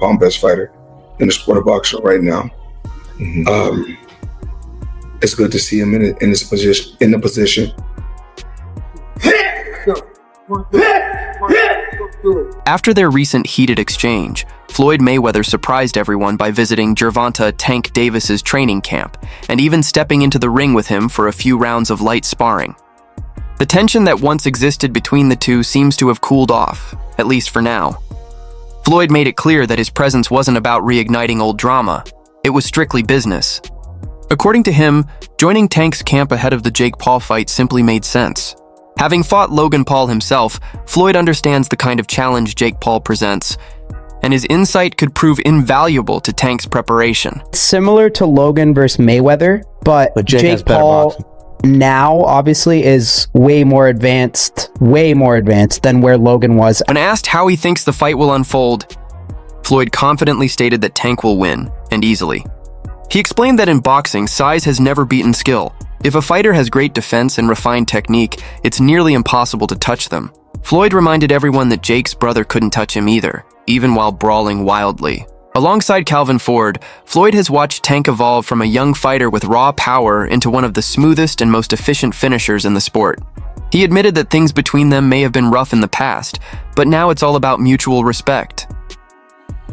pound best fighter in the sport of boxing right now. It's good to see him in this position. In the position. After their recent heated exchange, Floyd Mayweather surprised everyone by visiting Gervonta Tank Davis's training camp and even stepping into the ring with him for a few rounds of light sparring. The tension that once existed between the two seems to have cooled off, at least for now. Floyd made it clear that his presence wasn't about reigniting old drama. It was strictly business. According to him, joining Tank's camp ahead of the Jake Paul fight simply made sense. Having fought Logan Paul himself, Floyd understands the kind of challenge Jake Paul presents, and his insight could prove invaluable to Tank's preparation. Similar to Logan versus Mayweather, but Jake Paul now obviously is way more advanced than where Logan was. When asked how he thinks the fight will unfold, Floyd confidently stated that Tank will win, and easily. He explained that in boxing, size has never beaten skill. If a fighter has great defense and refined technique, it's nearly impossible to touch them. Floyd reminded everyone that Jake's brother couldn't touch him either, even while brawling wildly. Alongside Calvin Ford, Floyd has watched Tank evolve from a young fighter with raw power into one of the smoothest and most efficient finishers in the sport. He admitted that things between them may have been rough in the past, but now it's all about mutual respect.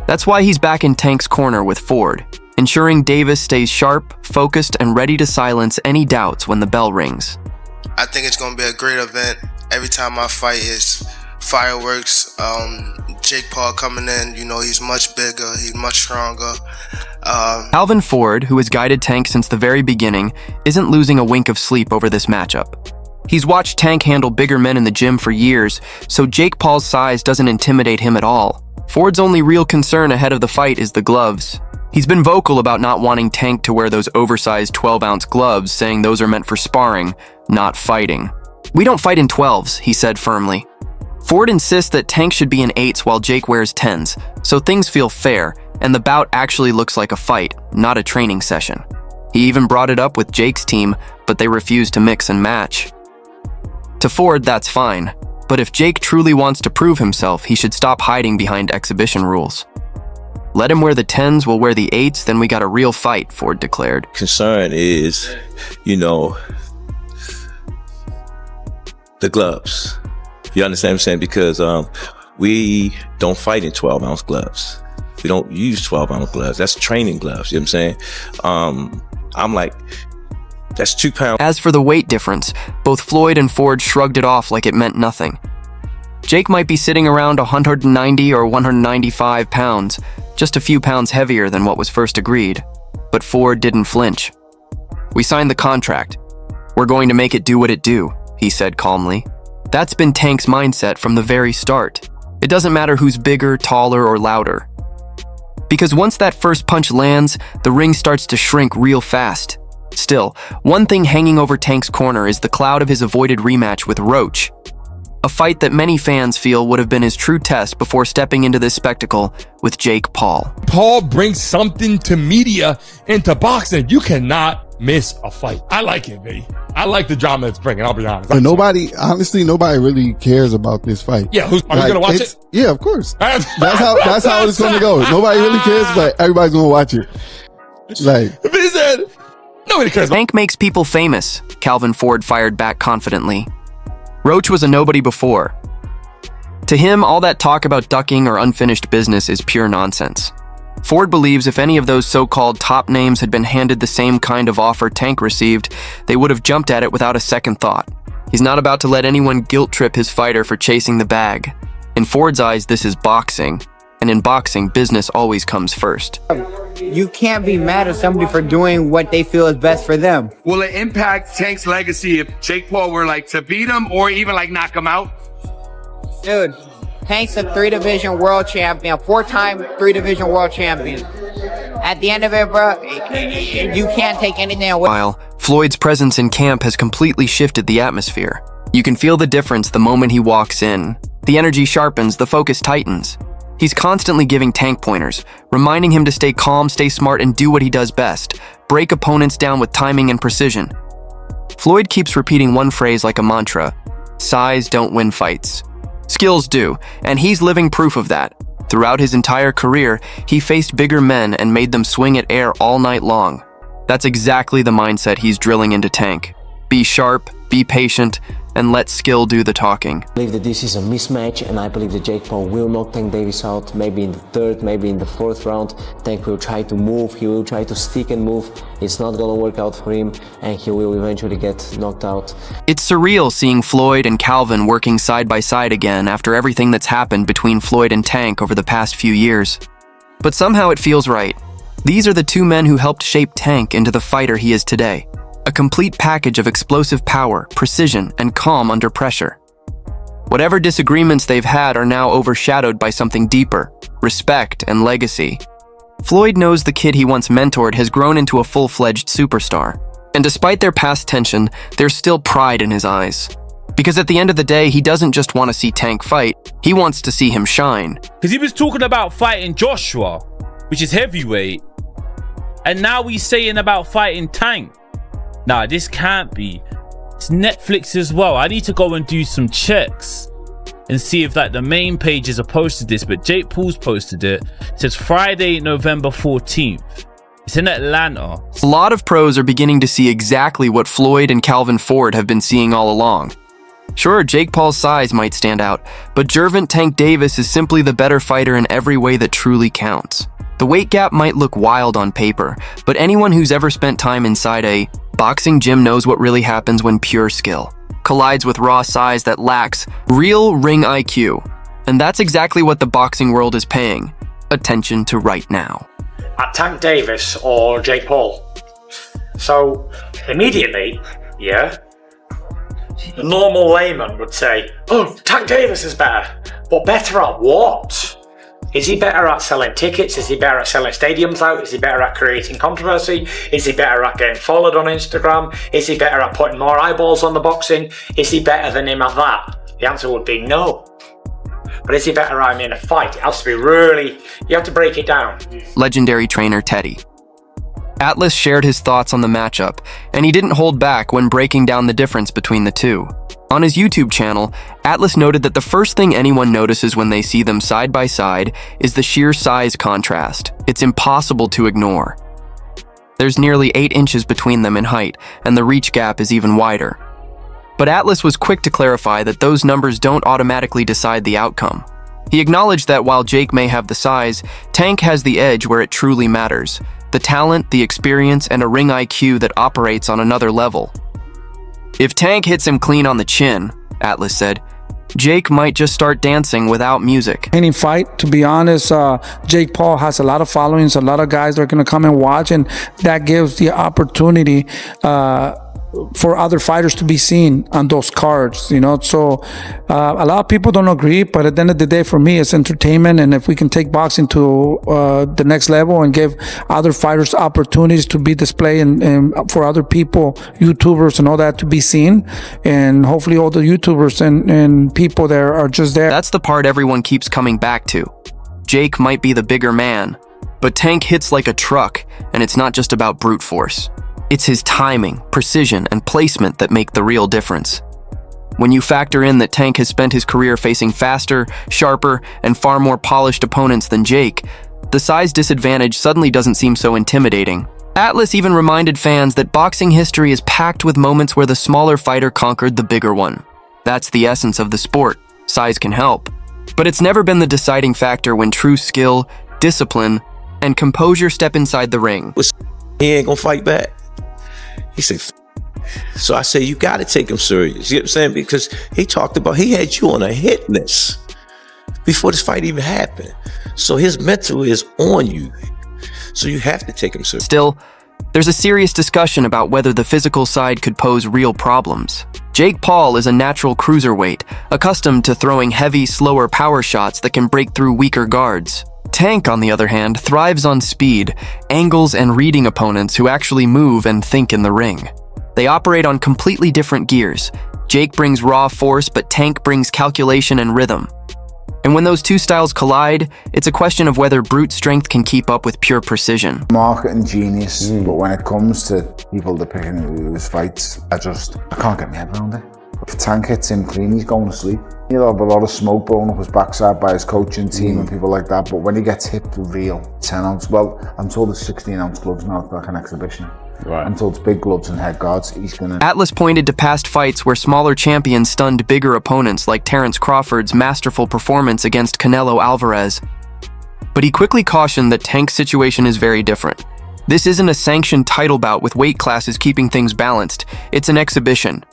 That's why he's back in Tank's corner with Ford, ensuring Davis stays sharp, focused, and ready to silence any doubts when the bell rings. I think it's going to be a great event. Every time I fight is fireworks. Jake Paul coming in, you know, he's much bigger, he's much stronger. Calvin Ford, who has guided Tank since the very beginning, isn't losing a wink of sleep over this matchup. He's watched Tank handle bigger men in the gym for years, so Jake Paul's size doesn't intimidate him at all. Ford's only real concern ahead of the fight is the gloves. He's been vocal about not wanting Tank to wear those oversized 12-ounce gloves, saying those are meant for sparring, not fighting. "We don't fight in 12s, he said firmly. Ford insists that Tank should be in 8s while Jake wears 10s, so things feel fair, and the bout actually looks like a fight, not a training session. He even brought it up with Jake's team, but they refused to mix and match. To Ford, that's fine, but if Jake truly wants to prove himself, he should stop hiding behind exhibition rules. Let him wear the 10s, we'll wear the 8s, then we got a real fight, Ford declared. Concern is, you know, the gloves. You understand what I'm saying? Because we don't fight in 12-ounce gloves. We don't use 12-ounce gloves. That's training gloves, you know what I'm saying? I'm like, that's 2 pounds. As for the weight difference, both Floyd and Ford shrugged it off like it meant nothing. Jake might be sitting around 190 or 195 pounds, just a few pounds heavier than what was first agreed. But Ford didn't flinch. "We signed the contract. We're going to make it do what it do," he said calmly. That's been Tank's mindset from the very start. It doesn't matter who's bigger, taller, or louder. Because once that first punch lands, the ring starts to shrink real fast. Still, one thing hanging over Tank's corner is the cloud of his avoided rematch with Roach. A fight that many fans feel would have been his true test before stepping into this spectacle with Jake Paul. Paul brings something to media and to boxing. You cannot miss a fight. I like it, baby. I like the drama it's bringing, I'll be honest. But nobody really cares about this fight. Yeah, are you going to watch it? Yeah, of course. That's how it's going to go. Nobody really cares, but everybody's going to watch it. Like, he said, nobody cares. Tank makes people famous, Calvin Ford fired back confidently. Roach was a nobody before. To him, all that talk about ducking or unfinished business is pure nonsense. Ford believes if any of those so-called top names had been handed the same kind of offer Tank received, they would have jumped at it without a second thought. He's not about to let anyone guilt-trip his fighter for chasing the bag. In Ford's eyes, this is boxing, and in boxing, business always comes first. You can't be mad at somebody for doing what they feel is best for them. Will it impact Tank's legacy if Jake Paul were like to beat him or even like knock him out? Dude, Tank's a 3-division world champion, 4-time 3-division world champion. At the end of it, bro, you can't take anything away. While Floyd's presence in camp has completely shifted the atmosphere. You can feel the difference the moment he walks in. The energy sharpens, the focus tightens. He's constantly giving Tank pointers, reminding him to stay calm, stay smart, and do what he does best, break opponents down with timing and precision. Floyd keeps repeating one phrase like a mantra: size don't win fights. Skills do, and he's living proof of that. Throughout his entire career, he faced bigger men and made them swing at air all night long. That's exactly the mindset he's drilling into Tank. Be sharp, be patient, and let skill do the talking. I believe that this is a mismatch, and I believe that Jake Paul will knock Tank Davis out, maybe in the third, maybe in the fourth round. Tank will try to move, he will try to stick and move. It's not gonna work out for him, and he will eventually get knocked out. It's surreal seeing Floyd and Calvin working side by side again after everything that's happened between Floyd and Tank over the past few years. But somehow it feels right. These are the two men who helped shape Tank into the fighter he is today. A complete package of explosive power, precision, and calm under pressure. Whatever disagreements they've had are now overshadowed by something deeper, respect and legacy. Floyd knows the kid he once mentored has grown into a full-fledged superstar. And despite their past tension, there's still pride in his eyes. Because at the end of the day, he doesn't just want to see Tank fight, he wants to see him shine. Because he was talking about fighting Joshua, which is heavyweight, and now he's saying about fighting Tank. Nah, this can't be. It's Netflix as well. I need to go and do some checks and see if like the main pages have posted this, but Jake Paul's posted it. It says Friday, November 14th. It's in Atlanta. A lot of pros are beginning to see exactly what Floyd and Calvin Ford have been seeing all along. Sure, Jake Paul's size might stand out, but Gervonta Tank Davis is simply the better fighter in every way that truly counts. The weight gap might look wild on paper, but anyone who's ever spent time inside a boxing gym knows what really happens when pure skill collides with raw size that lacks real ring IQ. And that's exactly what the boxing world is paying attention to right now. At Tank Davis or Jake Paul? So, immediately, yeah, the normal layman would say, oh, Tank Davis is better. But better at what? Is he better at selling tickets? Is he better at selling stadiums out? Is he better at creating controversy? Is he better at getting followed on Instagram? Is he better at putting more eyeballs on the boxing? Is he better than him at that? The answer would be no. But is he better at him in a fight? It has to be really, you have to break it down. Legendary trainer Teddy. Atlas shared his thoughts on the matchup, and he didn't hold back when breaking down the difference between the two. On his YouTube channel, Atlas noted that the first thing anyone notices when they see them side by side is the sheer size contrast. It's impossible to ignore. There's nearly 8 inches between them in height, and the reach gap is even wider. But Atlas was quick to clarify that those numbers don't automatically decide the outcome. He acknowledged that while Jake may have the size, Tank has the edge where it truly matters. The talent, the experience, and a ring IQ that operates on another level. If Tank hits him clean on the chin, Atlas said, Jake might just start dancing without music. Any fight, to be honest, Jake Paul has a lot of followings, a lot of guys that are going to come and watch, and that gives the opportunity for other fighters to be seen on those cards, you know. So a lot of people don't agree, but at the end of the day, for me, it's entertainment. And if we can take boxing to the next level and give other fighters opportunities to be displayed and for other people, YouTubers and all that, to be seen, and hopefully all the YouTubers and people there are just there. That's the part everyone keeps coming back to. Jake might be the bigger man, but Tank hits like a truck, and it's not just about brute force. It's his timing, precision, and placement that make the real difference. When you factor in that Tank has spent his career facing faster, sharper, and far more polished opponents than Jake, the size disadvantage suddenly doesn't seem so intimidating. Atlas even reminded fans that boxing history is packed with moments where the smaller fighter conquered the bigger one. That's the essence of the sport. Size can help. But it's never been the deciding factor when true skill, discipline, and composure step inside the ring. He ain't gonna fight back. He said, so I say, you got to take him serious. You know what I'm saying? Because he talked about, he had you on a hit list before this fight even happened. So his mental is on you. So you have to take him serious. Still, there's a serious discussion about whether the physical side could pose real problems. Jake Paul is a natural cruiserweight, accustomed to throwing heavy, slower power shots that can break through weaker guards. Tank, on the other hand, thrives on speed, angles, and reading opponents who actually move and think in the ring. They operate on completely different gears. Jake brings raw force, but Tank brings calculation and rhythm. And when those two styles collide, it's a question of whether brute strength can keep up with pure precision. Marketing genius, but when it comes to people that picking his fights, I can't get my head around it. If Tank hits him clean, he's going to sleep. He'll have a lot of smoke blowing up his backside by his coaching team and people like that. But when he gets hit for real, 10 ounce, well, I'm told it's 16 ounce gloves now, it's like an exhibition. Right. I'm told it's big gloves and head guards. He's gonna. Atlas pointed to past fights where smaller champions stunned bigger opponents, like Terrence Crawford's masterful performance against Canelo Alvarez. But he quickly cautioned that Tank's situation is very different. This isn't a sanctioned title bout with weight classes keeping things balanced. It's an exhibition.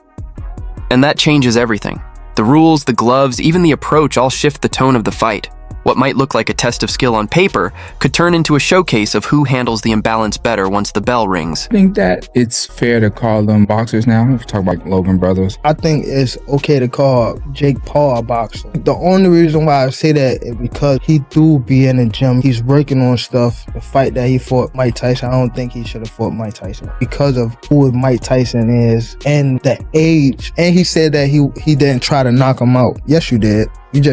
And that changes everything. The rules, the gloves, even the approach all shift the tone of the fight. What might look like a test of skill on paper could turn into a showcase of who handles the imbalance better once the bell rings. I think that it's fair to call them boxers now. If we talk about Logan brothers. I think it's okay to call Jake Paul a boxer. The only reason why I say that is because he do be in the gym. He's working on stuff. The fight that he fought Mike Tyson, I don't think he should have fought Mike Tyson because of who Mike Tyson is and the age. And he said that he didn't try to knock him out. Yes, you did.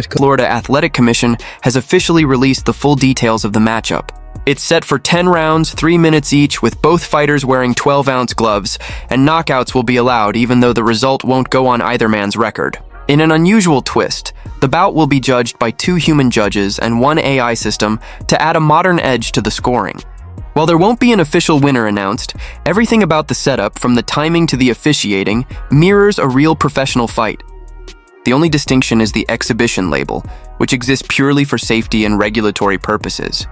Florida Athletic Commission has officially released the full details of the matchup. It's set for 10 rounds, 3 minutes each, with both fighters wearing 12-ounce gloves, and knockouts will be allowed even though the result won't go on either man's record. In an unusual twist, the bout will be judged by 2 human judges and 1 AI system to add a modern edge to the scoring. While there won't be an official winner announced, everything about the setup, from the timing to the officiating, mirrors a real professional fight. The only distinction is the exhibition label, which exists purely for safety and regulatory purposes.